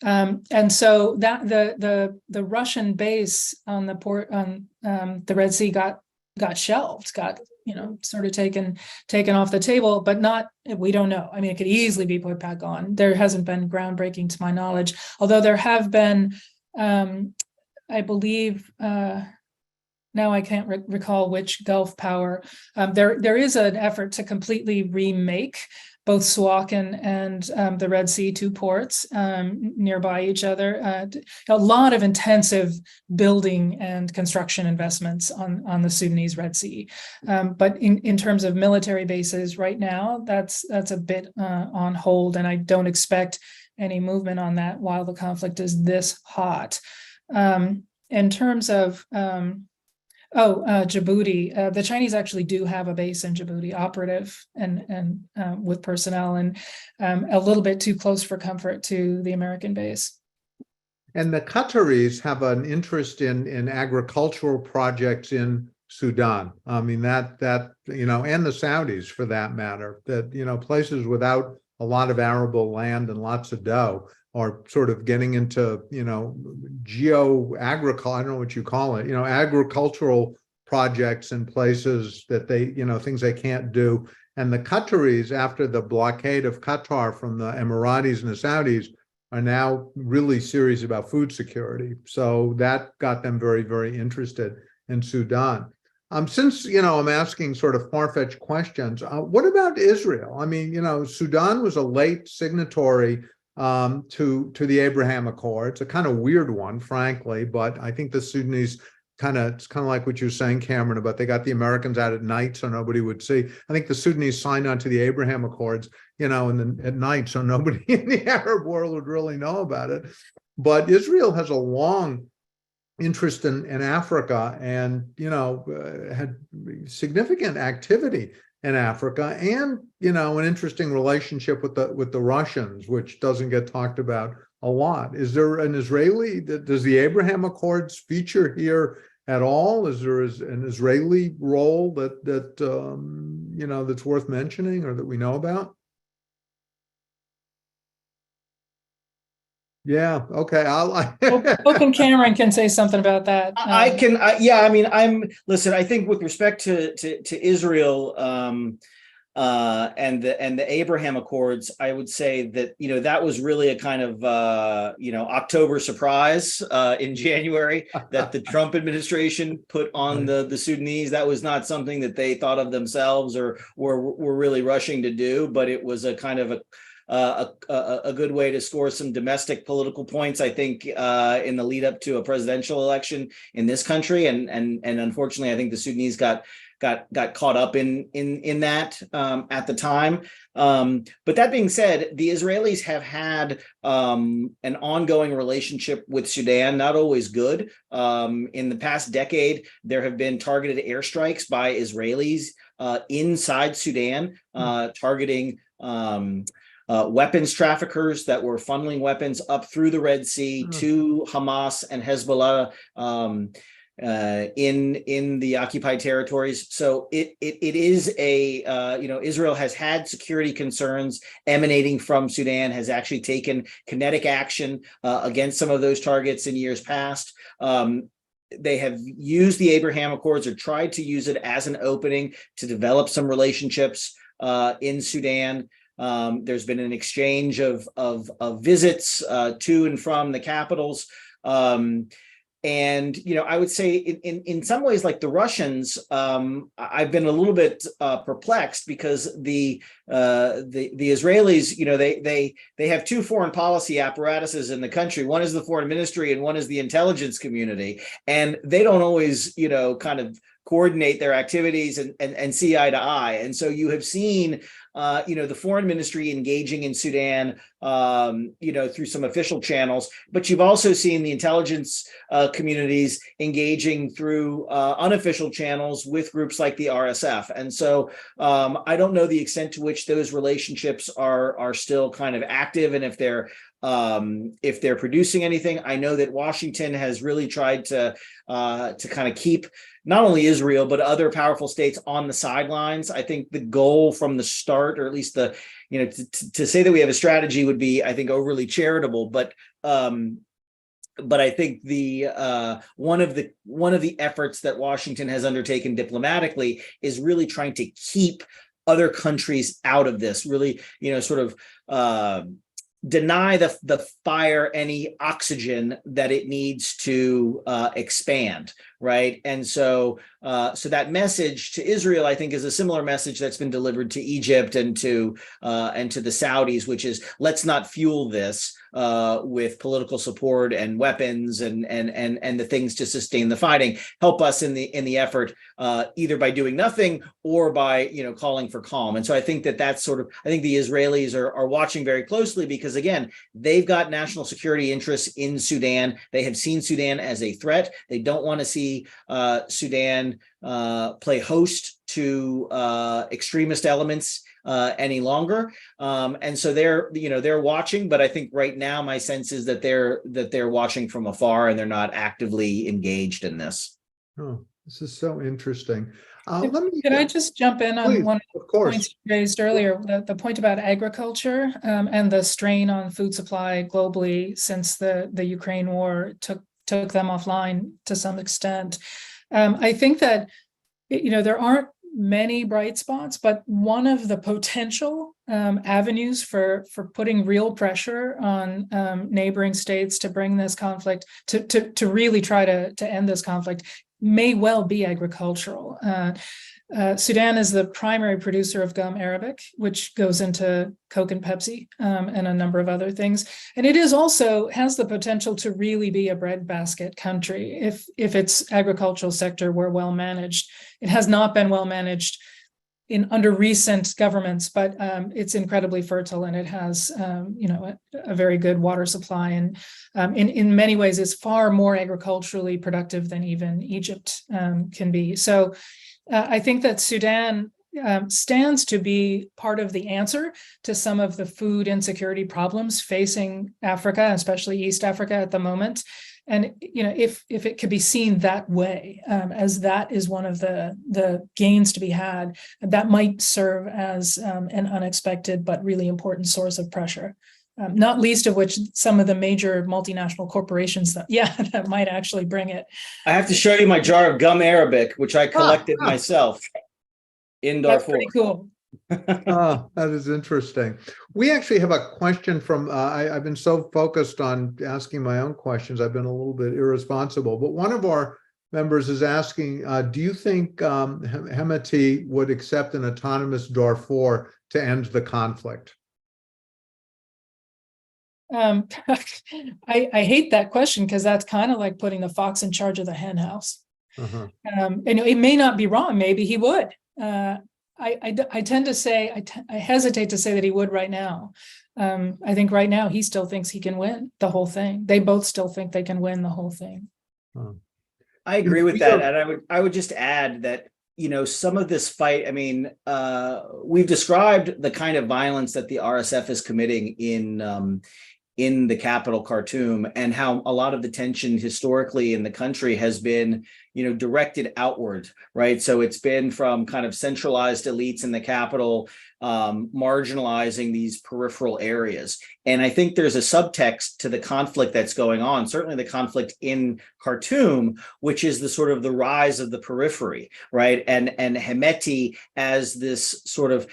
And so that the Russian base on the port on the Red Sea got shelved, got sort of taken off the table, but not, we don't know. I mean, it could easily be put back on. There hasn't been groundbreaking to my knowledge, although there have been, I believe, now I can't recall which Gulf power. There is an effort to completely remake both Suakin and the Red Sea, two ports nearby each other. A lot of intensive building and construction investments on the Sudanese Red Sea. But in terms of military bases right now, that's a bit on hold, and I don't expect any movement on that while the conflict is this hot. In terms of Djibouti. The Chinese actually do have a base in Djibouti, operative and with personnel, and a little bit too close for comfort to the American base. And the Qataris have an interest in agricultural projects in Sudan. I mean, that and the Saudis for that matter, that, places without a lot of arable land and lots of dough are sort of getting into, agriculture, I don't know what you call it, agricultural projects in places that they, things they can't do. And the Qataris, after the blockade of Qatar from the Emiratis and the Saudis, are now really serious about food security. So that got them very, very interested in Sudan. Since, I'm asking sort of far-fetched questions, what about Israel? I mean, Sudan was a late signatory to the Abraham Accords, a kind of weird one, frankly, but I think the Sudanese it's kind of like what you're saying, Cameron, about they got the Americans out at night so nobody would see. I think the Sudanese signed on to the Abraham Accords, at night, so nobody in the Arab world would really know about it. But Israel has a long interest in Africa and, had significant activity in Africa, and an interesting relationship with the Russians, which doesn't get talked about a lot. Is there an Israeli? Does the Abraham Accords feature here at all? Is there an Israeli role that's worth mentioning or that we know about? Yeah. Okay. Open Cameron can say something about that. I can. Listen. I think with respect to Israel and the Abraham Accords, I would say that that was really a kind of October surprise in January that the Trump administration put on the Sudanese. That was not something that they thought of themselves or were really rushing to do, but it was a kind of a good way to score some domestic political points, I think, in the lead up to a presidential election in this country, and unfortunately, I think the Sudanese got caught up in that at the time. But that being said, the Israelis have had an ongoing relationship with Sudan, not always good. In the past decade, there have been targeted airstrikes by Israelis inside Sudan, targeting weapons traffickers that were funneling weapons up through the Red Sea to Hamas and Hezbollah in the occupied territories. So it is Israel has had security concerns emanating from Sudan, has actually taken kinetic action against some of those targets in years past. They have used the Abraham Accords or tried to use it as an opening to develop some relationships in Sudan. There's been an exchange of visits to and from the capitals. And, I would say in some ways, like the Russians, I've been a little bit perplexed because the the Israelis, they have two foreign policy apparatuses in the country. One is the foreign ministry, and one is the intelligence community, and they don't always, kind of coordinate their activities and see eye to eye. And so you have seen, the foreign ministry engaging in Sudan, through some official channels, but you've also seen the intelligence communities engaging through unofficial channels with groups like the RSF. And so I don't know the extent to which those relationships are still kind of active, and if they're producing anything. I know that Washington has really tried to kind of keep not only Israel, but other powerful states on the sidelines. I think the goal from the start, or at least to say that we have a strategy would be, I think, overly charitable. But I think the one of the efforts that Washington has undertaken diplomatically is really trying to keep other countries out of this, really, sort of deny the fire any oxygen that it needs to expand, right? And so that message to Israel, I think, is a similar message that's been delivered to Egypt and to the Saudis, which is, let's not fuel this with political support and weapons and the things to sustain the fighting. Help us in the effort, either by doing nothing or by calling for calm. And so I think that's sort of, I think the Israelis are watching very closely, because again, they've got national security interests in Sudan. They have seen Sudan as a threat. They don't want to see Sudan play host to extremist elements any longer, and so they're watching. But I think right now my sense is that they're watching from afar, and they're not actively engaged in this. Oh, this is so interesting. Could I just jump in on one of course. Points raised earlier, the point about agriculture and the strain on food supply globally since the Ukraine war took them offline to some extent. I think that there aren't many bright spots, but one of the potential avenues for putting real pressure on neighboring states to bring this conflict to really try to end this conflict may well be agricultural. Sudan is the primary producer of gum arabic, which goes into Coke and Pepsi and a number of other things. And it is also has the potential to really be a breadbasket country if its agricultural sector were well managed. It has not been well managed under recent governments, but it's incredibly fertile, and it has a very good water supply, and in many ways is far more agriculturally productive than even Egypt can be. So I think that Sudan stands to be part of the answer to some of the food insecurity problems facing Africa, especially East Africa at the moment. And if it could be seen that way, as that is one of the gains to be had, that might serve as an unexpected but really important source of pressure. Not least of which some of the major multinational corporations that might actually bring it. I have to show you my jar of gum arabic, which I collected myself in Darfur. That's pretty cool. That is interesting. We actually have a question from, I've been so focused on asking my own questions, I've been a little bit irresponsible, but one of our members is asking, do you think Hemeti would accept an autonomous Darfur to end the conflict? I hate that question, because that's kind of like putting the fox in charge of the hen house. And it may not be wrong. Maybe he would. I tend to say, I hesitate to say that he would right now. I think right now he still thinks he can win the whole thing. They both still think they can win the whole thing. I agree with that. And I would just add that, some of this fight, we've described the kind of violence that the RSF is committing in the capital, Khartoum, and how a lot of the tension historically in the country has been, directed outward, right? So it's been from kind of centralized elites in the capital, marginalizing these peripheral areas. And I think there's a subtext to the conflict that's going on, certainly the conflict in Khartoum, which is the sort of the rise of the periphery, right? And Hemeti as this sort of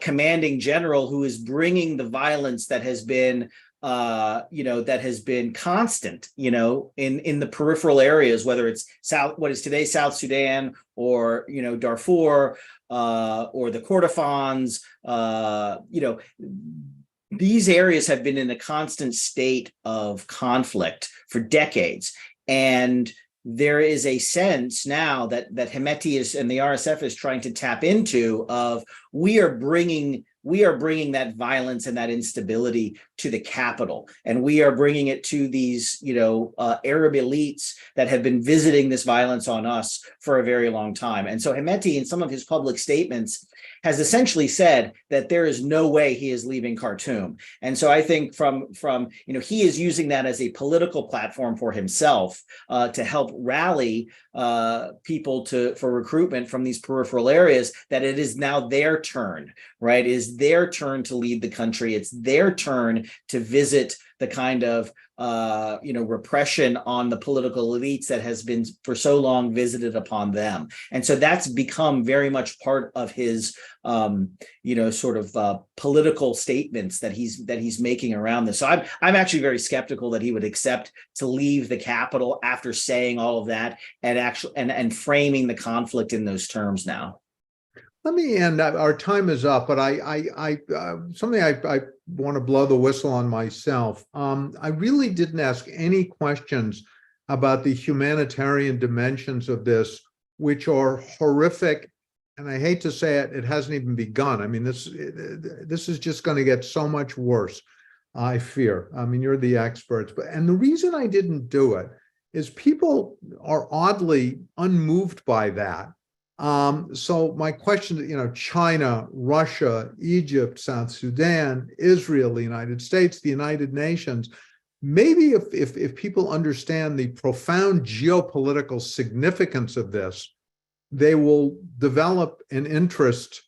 commanding general who is bringing the violence that has been that has been constant, in the peripheral areas, whether it's what is today South Sudan, or, Darfur, or the Kordofans, these areas have been in a constant state of conflict for decades. And there is a sense now that Hemeti and the RSF is trying to tap into of we are bringing that violence and that instability to the capital, and we are bringing it to these Arab elites that have been visiting this violence on us for a very long time. And so Hemeti, in some of his public statements, has essentially said that there is no way he is leaving Khartoum. And so I think from he is using that as a political platform for himself, to help rally people for recruitment from these peripheral areas, that it is now their turn, right? It is their turn to lead the country. It's their turn to visit the kind of repression on the political elites that has been for so long visited upon them. And so that's become very much part of his political statements that he's making around this. So I'm actually very skeptical that he would accept to leave the capital after saying all of that and framing the conflict in those terms now. Let me end. Our time is up, but something I want to blow the whistle on myself. I really didn't ask any questions about the humanitarian dimensions of this, which are horrific. And I hate to say it, it hasn't even begun. I mean, this is just going to get so much worse, I fear. I mean, you're the experts, and the reason I didn't do it is people are oddly unmoved by that. So my question, China, Russia, Egypt, South Sudan, Israel, the United States, the United Nations, maybe if people understand the profound geopolitical significance of this, they will develop an interest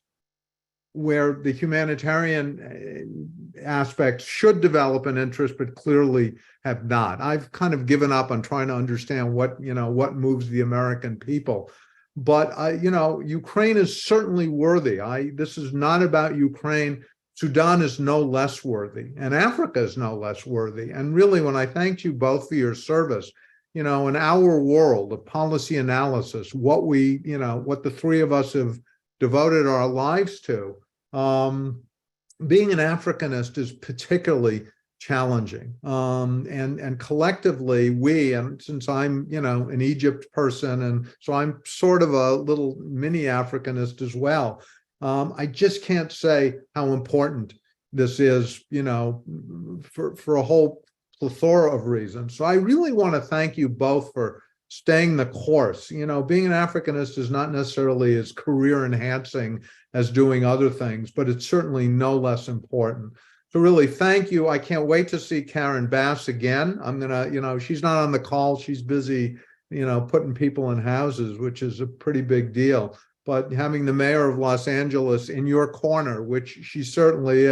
where the humanitarian aspects should develop an interest, but clearly have not. I've kind of given up on trying to understand what moves the American people. But, Ukraine is certainly worthy. This is not about Ukraine. Sudan is no less worthy, and Africa is no less worthy. And really, when I thanked you both for your service, in our world of policy analysis, what the three of us have devoted our lives to, being an Africanist is particularly challenging. And collectively, and since I'm, an Egypt person, and so I'm sort of a little mini Africanist as well, I just can't say how important this is, for a whole plethora of reasons. So I really want to thank you both for staying the course. Being an Africanist is not necessarily as career enhancing as doing other things, but it's certainly no less important. So really, thank you. I can't wait to see Karen Bass again. I'm gonna, she's not on the call. She's busy, putting people in houses, which is a pretty big deal. But having the mayor of Los Angeles in your corner, which she certainly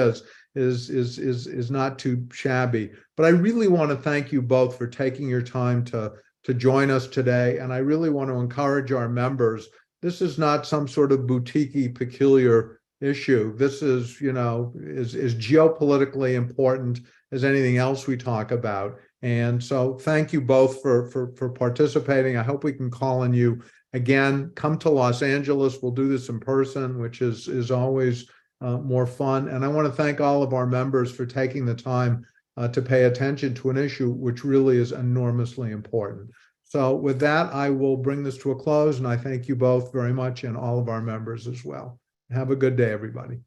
is not too shabby. But I really want to thank you both for taking your time to join us today. And I really want to encourage our members. This is not some sort of boutique-y, peculiar issue. This is, is geopolitically important as anything else we talk about. And so thank you both for participating. I hope we can call on you again. Come to Los Angeles. We'll do this in person, which is always more fun. And I want to thank all of our members for taking the time to pay attention to an issue which really is enormously important. So with that, I will bring this to a close, and I thank you both very much, and all of our members as well. Have a good day, everybody.